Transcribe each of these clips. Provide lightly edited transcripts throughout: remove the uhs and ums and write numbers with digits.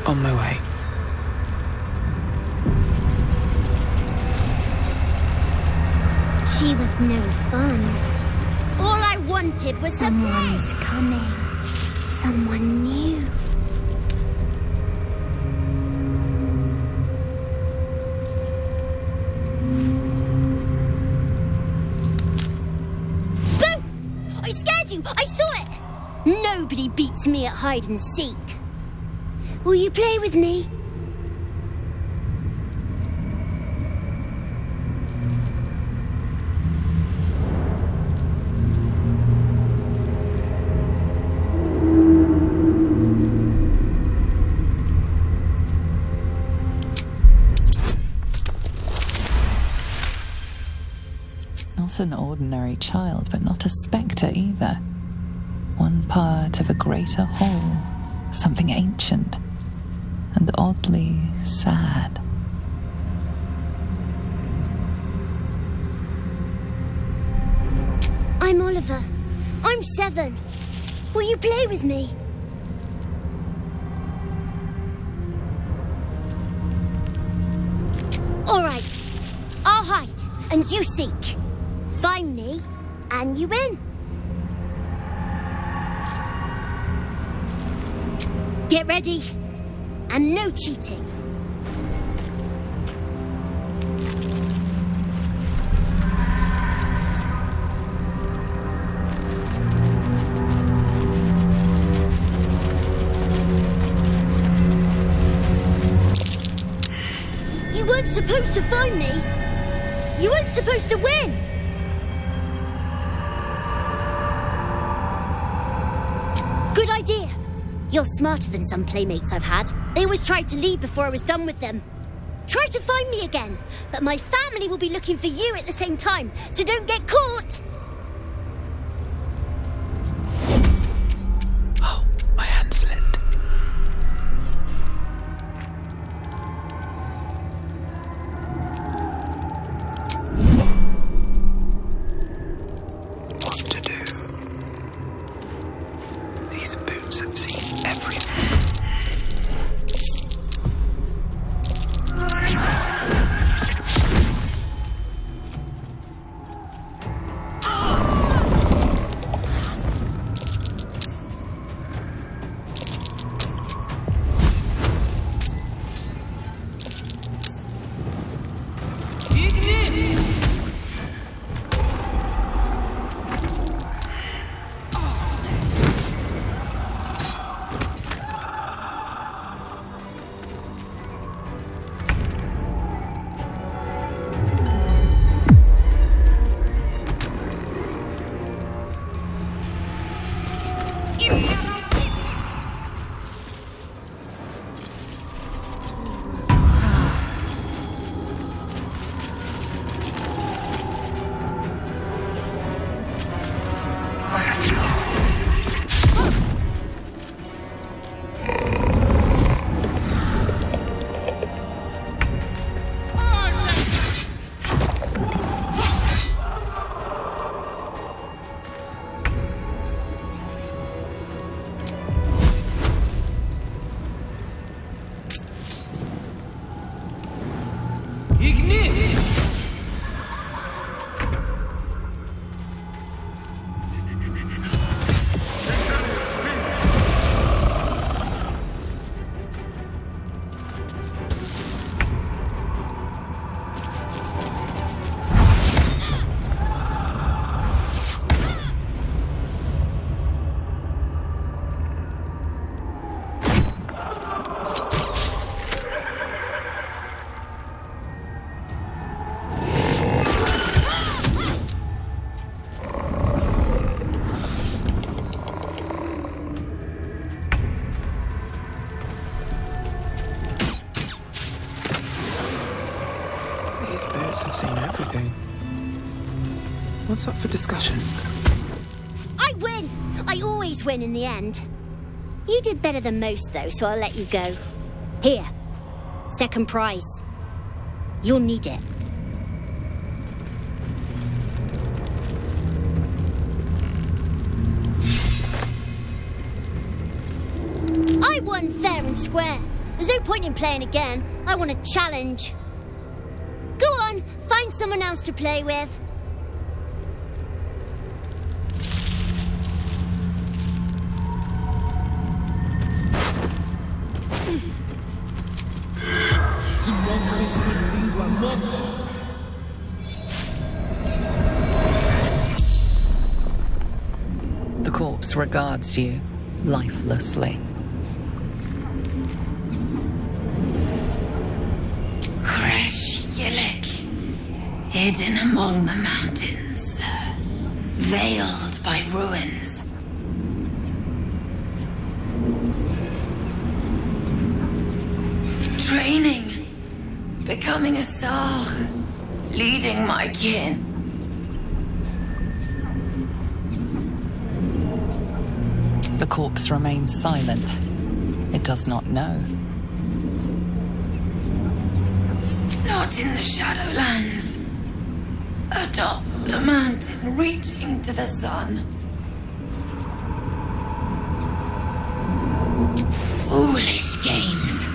On my way. She was no fun. All I wanted was someone's coming. Someone new. Boom! I scared you! I saw it! Nobody beats me at hide and seek. Will you play with me? Not an ordinary child, but not a spectre either. One part of a greater whole, something ancient and oddly sad. I'm Oliver. I'm 7. Will you play with me? All right. I'll hide, and you seek. Find me, and you win. Get ready, and no cheating. You weren't supposed to find me. You weren't supposed to win. Good idea. You're smarter than some playmates I've had. They always tried to leave before I was done with them. Try to find me again, but my family will be looking for you at the same time, so don't get caught! Oh, my hand slipped. What to do? These boots have seen everything. I've seen everything. What's up for discussion? I win! I always win in the end. You did better than most, though, so I'll let you go. Here. Second prize. You'll need it. I won fair and square. There's no point in playing again. I want a challenge. Go on, find someone else to play with. The corpse regards you lifelessly. Hidden among the mountains, veiled by ruins. Training, becoming a Tsar, leading my kin. The corpse remains silent. It does not know. Not in the Shadowlands. Atop the mountain, reaching to the sun. Foolish games.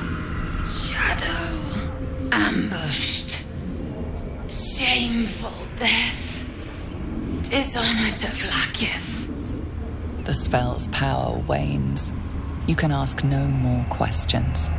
Shadow. Ambushed. Shameful death. Dishonor to Vlaakith. The spell's power wanes. You can ask no more questions.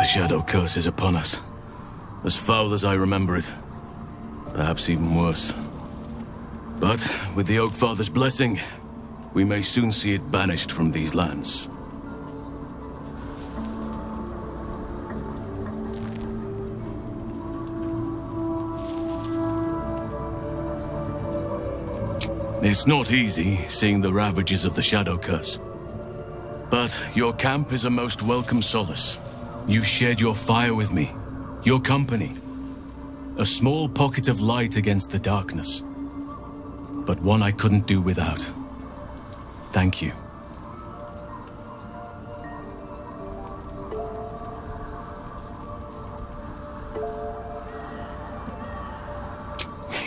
Shadow curse is upon us. As foul as I remember it. Perhaps even worse. But with the Oak Father's blessing, we may soon see it banished from these lands. It's not easy seeing the ravages of the Shadow curse. But your camp is a most welcome solace. You've shared your fire with me, your company. A small pocket of light against the darkness. But one I couldn't do without. Thank you.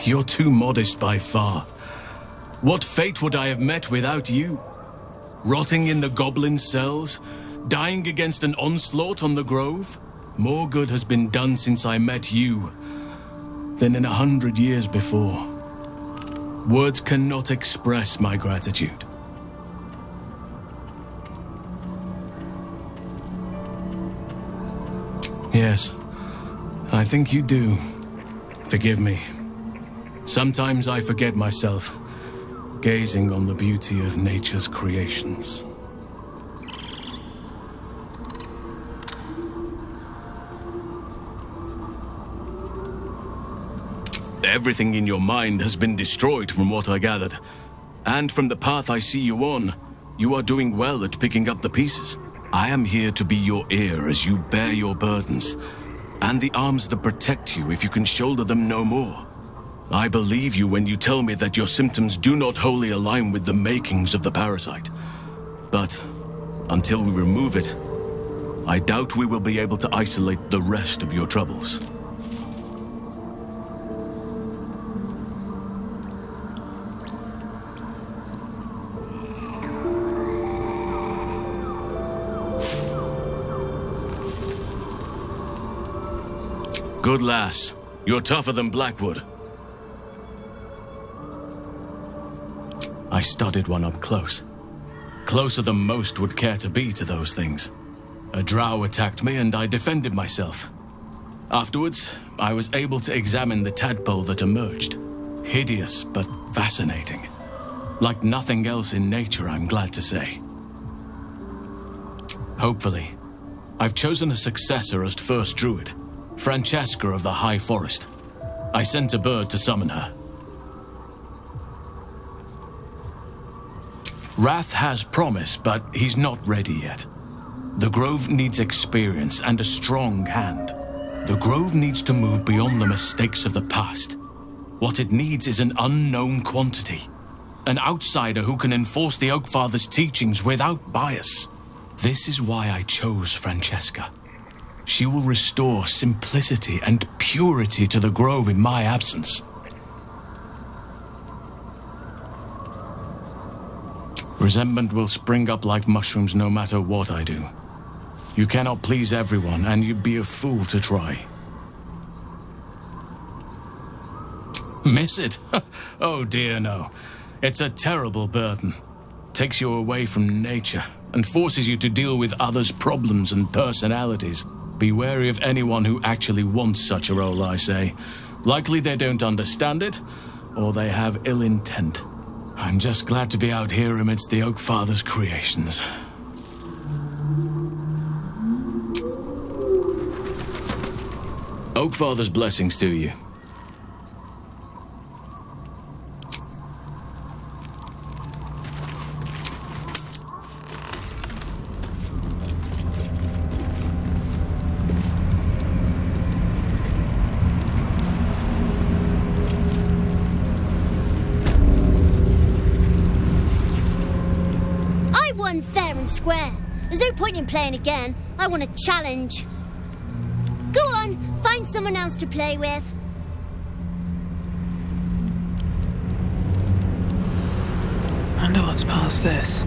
You're too modest by far. What fate would I have met without you? Rotting in the goblin cells? Dying against an onslaught on the grove? More good has been done since I met you than in 100 years before. Words cannot express my gratitude. Yes, I think you do. Forgive me. Sometimes I forget myself, gazing on the beauty of nature's creations. Everything in your mind has been destroyed from what I gathered. And from the path I see you on, you are doing well at picking up the pieces. I am here to be your ear as you bear your burdens, and the arms that protect you if you can shoulder them no more. I believe you when you tell me that your symptoms do not wholly align with the makings of the parasite. But until we remove it, I doubt we will be able to isolate the rest of your troubles. Good lass. You're tougher than Blackwood. I studied one up close. Closer than most would care to be to those things. A drow attacked me and I defended myself. Afterwards, I was able to examine the tadpole that emerged. Hideous, but fascinating. Like nothing else in nature, I'm glad to say. Hopefully, I've chosen a successor as first druid. Francesca of the High Forest. I sent a bird to summon her. Wrath has promise, but he's not ready yet. The Grove needs experience and a strong hand. The Grove needs to move beyond the mistakes of the past. What it needs is an unknown quantity. An outsider who can enforce the Oakfather's teachings without bias. This is why I chose Francesca. She will restore simplicity and purity to the Grove in my absence. Resentment will spring up like mushrooms no matter what I do. You cannot please everyone, and you'd be a fool to try. Miss it? Oh dear, no. It's a terrible burden. Takes you away from nature and forces you to deal with others' problems and personalities. Be wary of anyone who actually wants such a role, I say. Likely they don't understand it, or they have ill intent. I'm just glad to be out here amidst the Oakfather's creations. Oakfather's blessings to you. Fair and square. There's no point in playing again. I want a challenge. Go on, find someone else to play with. Wonder what's past this.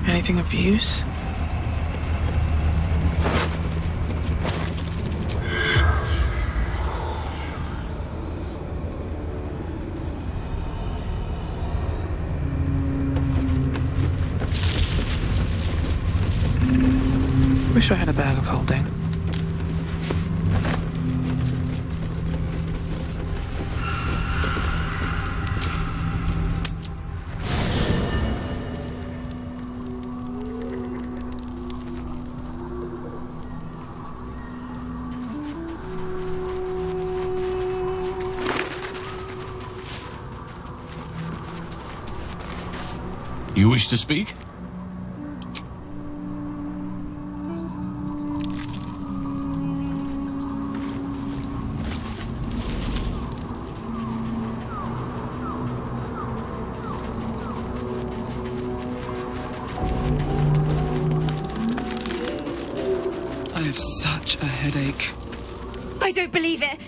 Anything of use? Wish I had a bag of holding. You wish to speak? I have such a headache. I don't believe it.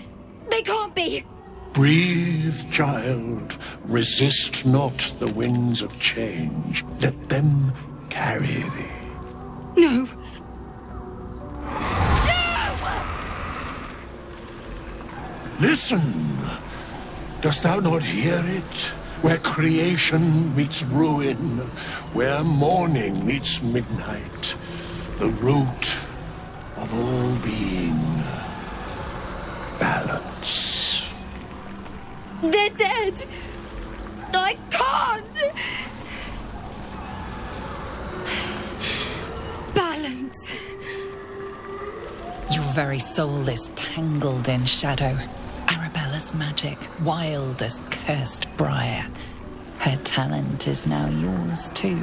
They can't be. Breathe, child. Resist not the winds of change. Let them carry thee. No. Listen. Dost thou not hear it? Where creation meets ruin, where morning meets midnight, the root of all being. Balance. They're dead. I can't. Balance. Your very soul is tangled in shadow. Arabella's magic, wild as cursed briar. Her talent is now yours too.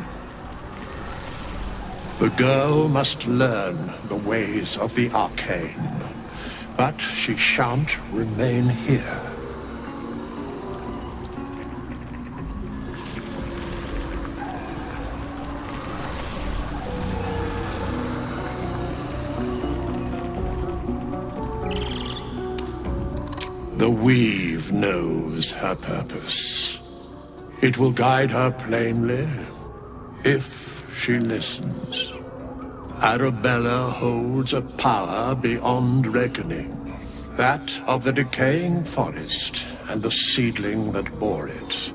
The girl must learn the ways of the arcane, but she shan't remain here. The weave knows her purpose. It will guide her plainly, if she listens. Arabella holds a power beyond reckoning, that of the decaying forest and the seedling that bore it.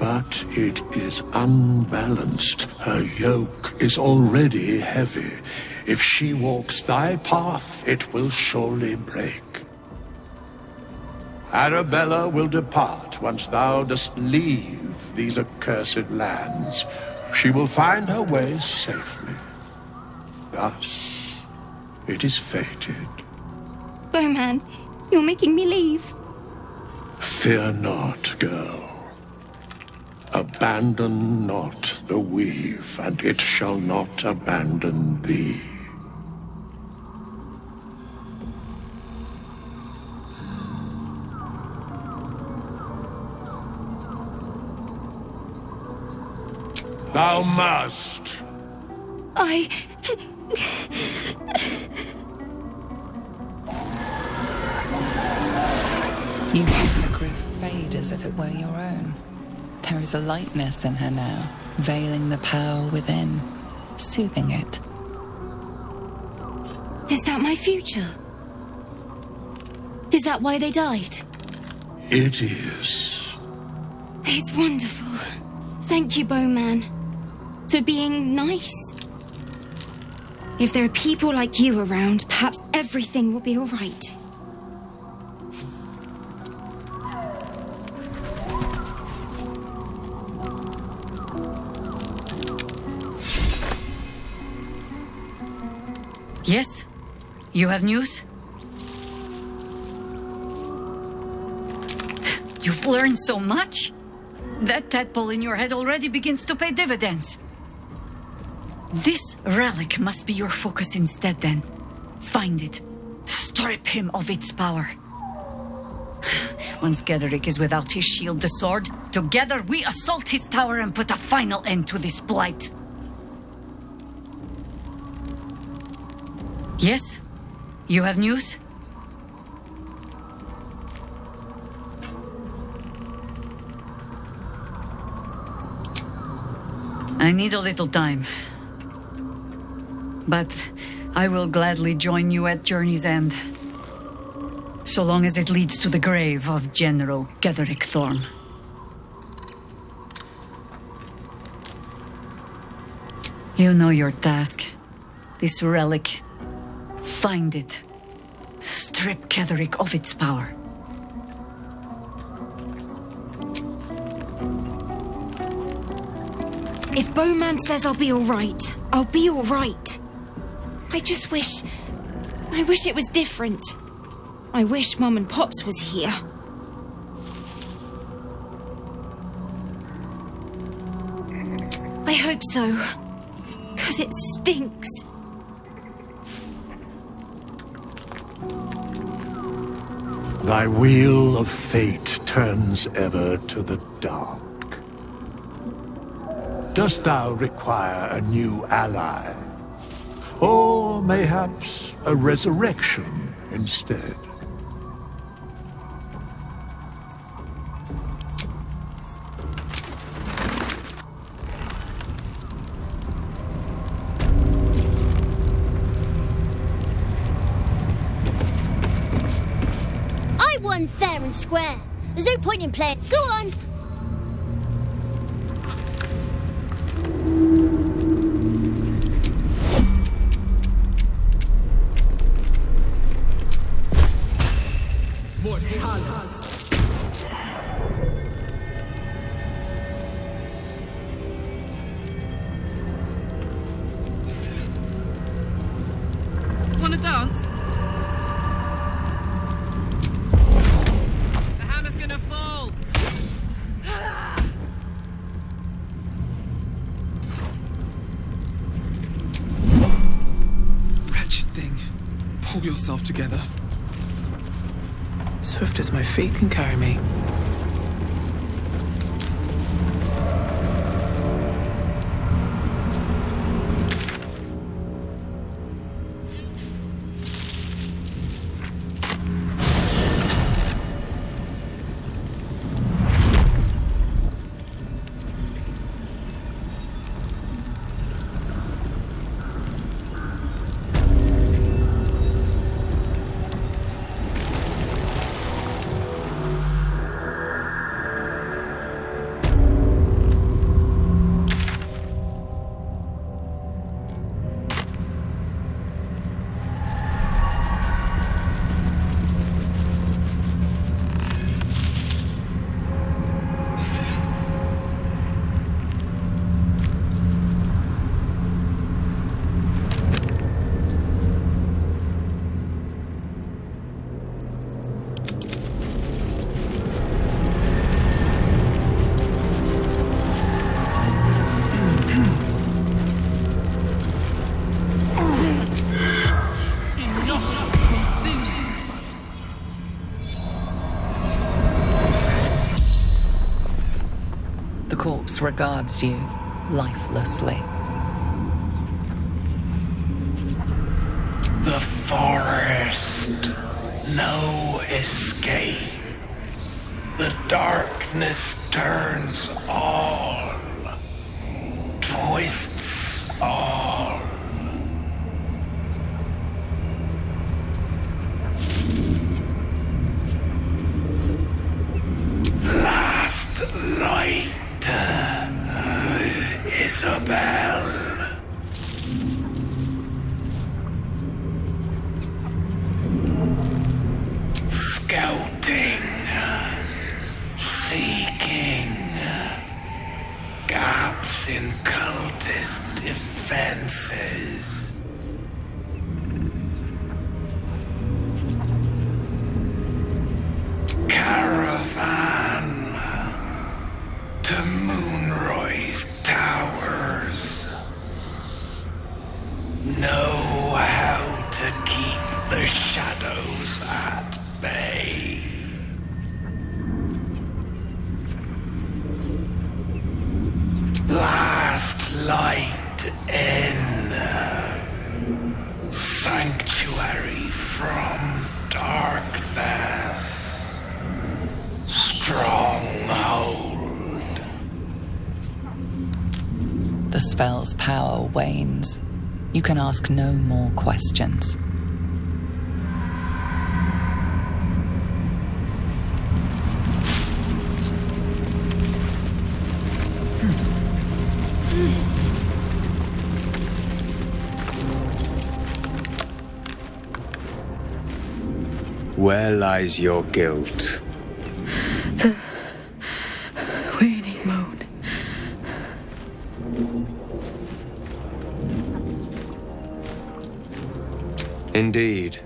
But it is unbalanced. Her yoke is already heavy. If she walks thy path, it will surely break. Arabella will depart once thou dost leave these accursed lands. She will find her way safely. Thus, it is fated. Bowman, you're making me leave. Fear not, girl. Abandon not the weave, and it shall not abandon thee. Thou must. You feel her grief fade as if it were your own. There is a lightness in her now, veiling the power within, soothing it. Is that my future? Is that why they died? It is. It's wonderful. Thank you, Bowman, for being nice. If there are people like you around, perhaps everything will be all right. Yes? You have news? You've learned so much. That tadpole in your head already begins to pay dividends. This relic must be your focus instead, then. Find it. Strip him of its power. Once Gederic is without his shield, the sword, together we assault his tower and put a final end to this blight. Yes? You have news? I need a little time. But I will gladly join you at Journey's End. So long as it leads to the grave of General Gederic Thorm. You know your task. This relic. Find it. Strip Gederic of its power. If Bowman says I'll be all right, I'll be all right. I wish it was different. I wish Mum and Pops was here. I hope so. 'Cause it stinks. Thy wheel of fate turns ever to the dark. Dost thou require a new ally? Or mayhaps a resurrection instead? I won fair and square. There's no point in playing. Go on! Wanna dance? The hammer's gonna fall. Wretched thing. Pull yourself together. Swift as my feet can carry me. disregards you lifelessly. The forest, no escape. The darkness turns all, twists all. Last light, Isabel. Scouting, seeking, gaps in cultist defenses. Caravan to Moonroy's towers. Know how to keep the shadows at bay. Last light in, sanctuary from darkness, stronghold. The spell's power wanes. You can ask no more questions. Where lies your guilt? The waning moon. Indeed.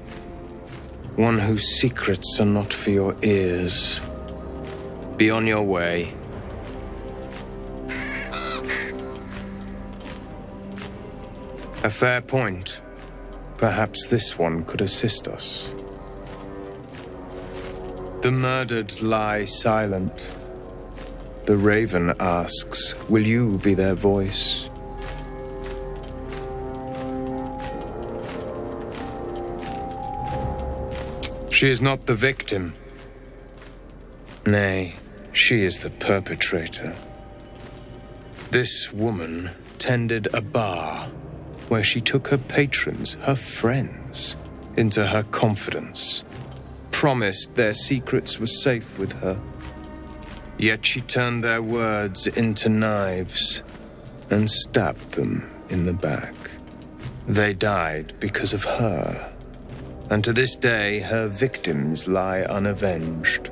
One whose secrets are not for your ears. Be on your way. A fair point. Perhaps this one could assist us. The murdered lie silent. The raven asks, will you be their voice? She is not the victim. Nay, she is the perpetrator. This woman tended a bar where she took her patrons, her friends, into her confidence, promised their secrets were safe with her. Yet she turned their words into knives and stabbed them in the back. They died because of her, and to this day her victims lie unavenged.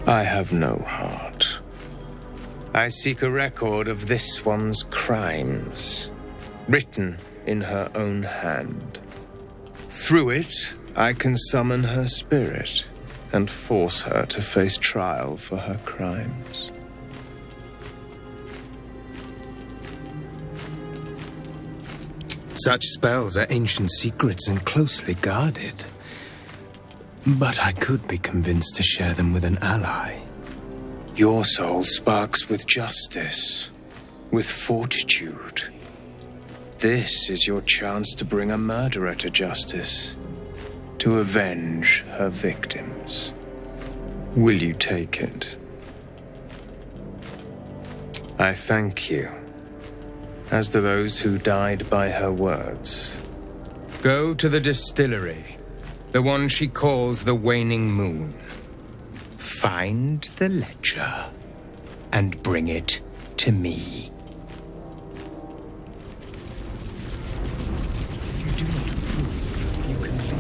I have no heart. I seek a record of this one's crimes, written in her own hand. Through it, I can summon her spirit and force her to face trial for her crimes. Such spells are ancient secrets and closely guarded. But I could be convinced to share them with an ally. Your soul sparks with justice, with fortitude. This is your chance to bring a murderer to justice, to avenge her victims. Will you take it? I thank you, as do those who died by her words. Go to the distillery, the one she calls the Waning Moon. Find the ledger and bring it to me. If you do not approve, you can leave.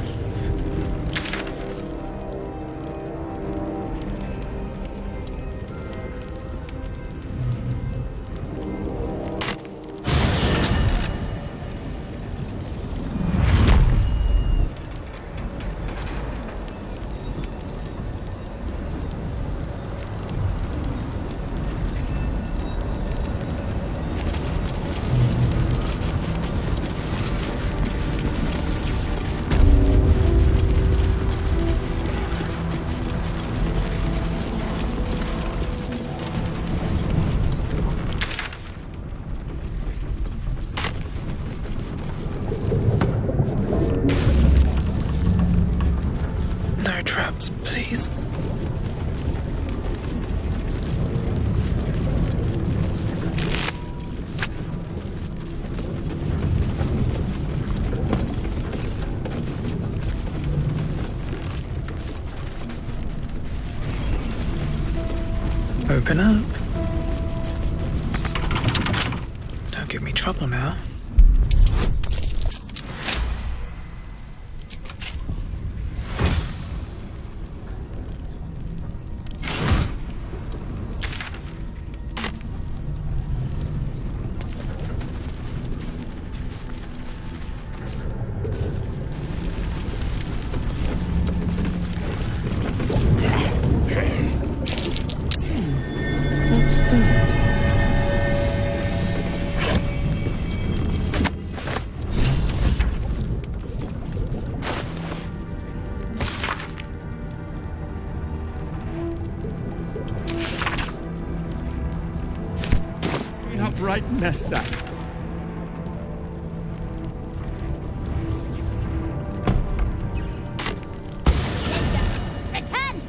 Open up. Don't give me trouble now. Right messed up. Return!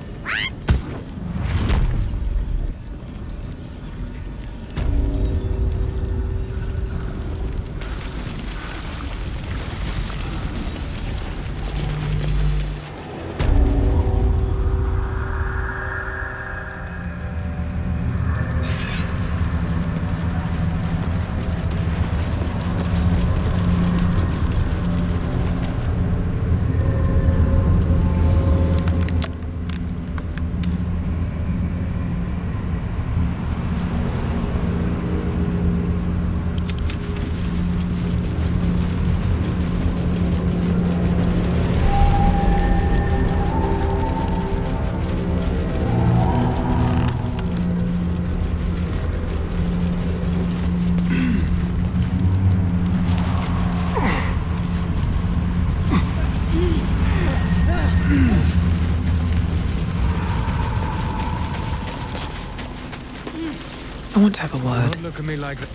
I want to have a word. Don't look at me like that.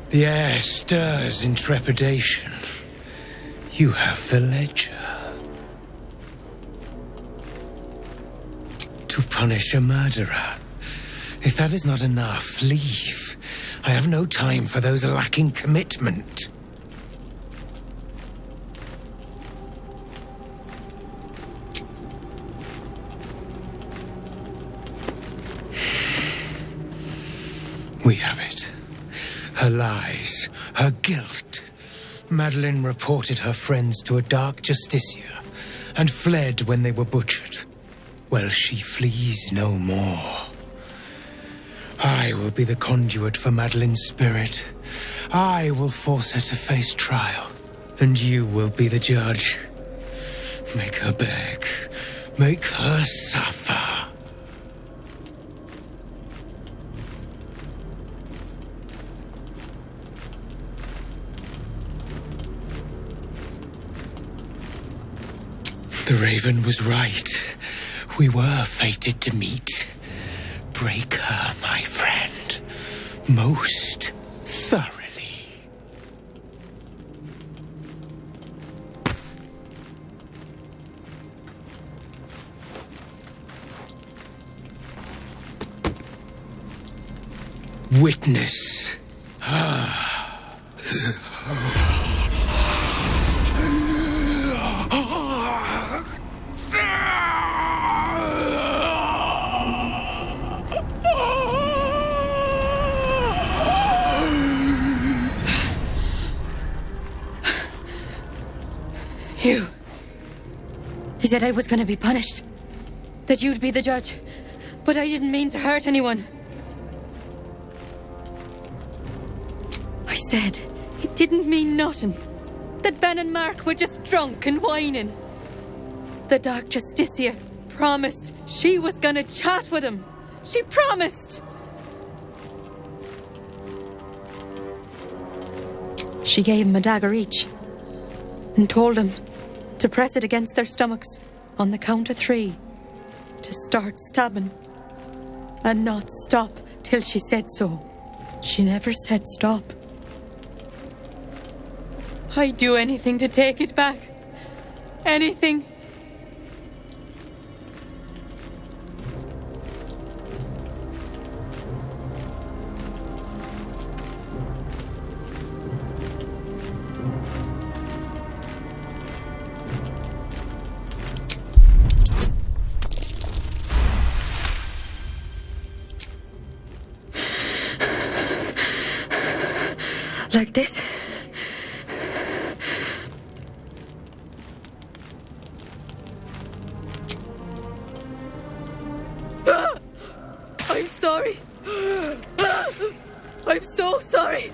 The air stirs in trepidation. You have the ledger. To punish a murderer. If that is not enough, leave. I have no time for those lacking commitment. We have it. Her lies, her guilt. Madeline reported her friends to a dark justiciar and fled when they were butchered. Well, she flees no more. I will be the conduit for Madeline's spirit. I will force her to face trial, and you will be the judge. Make her beg. Make her suffer. The Raven was right. We were fated to meet. Break her, my friend, most thoroughly. Witness. You said I was going to be punished. That you'd be the judge. But I didn't mean to hurt anyone. I said it didn't mean nothing. That Ben and Mark were just drunk and whining. The Dark Justicia promised she was going to chat with him. She promised. She gave him a dagger each and told him to press it against their stomachs on the count of 3 to start stabbing and not stop till she said so. She never said stop. I'd do anything to take it back. Anything. Like this? I'm sorry. I'm so sorry.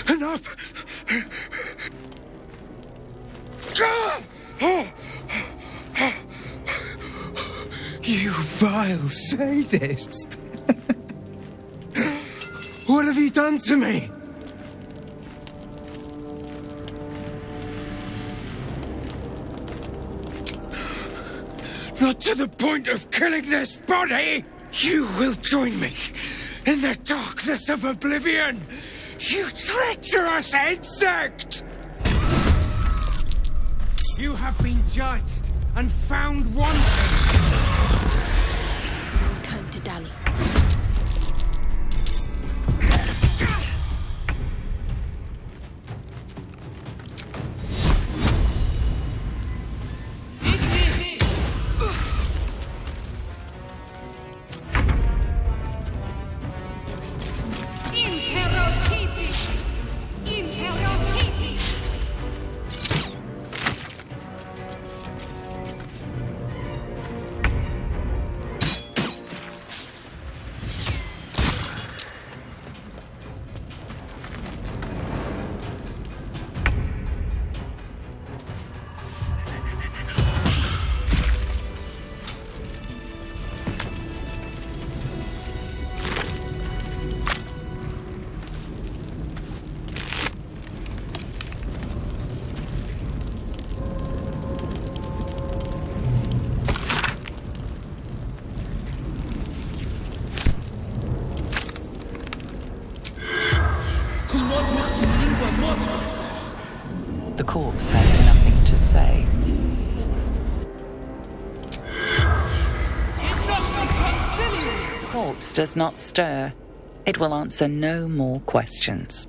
Enough! You vile sadist! What have you done to me? Not to the point of killing this body! You will join me in the darkness of oblivion! You treacherous insect! You have been judged and found wanting. Time to dally. The corpse has nothing to say. The corpse does not stir. It will answer no more questions.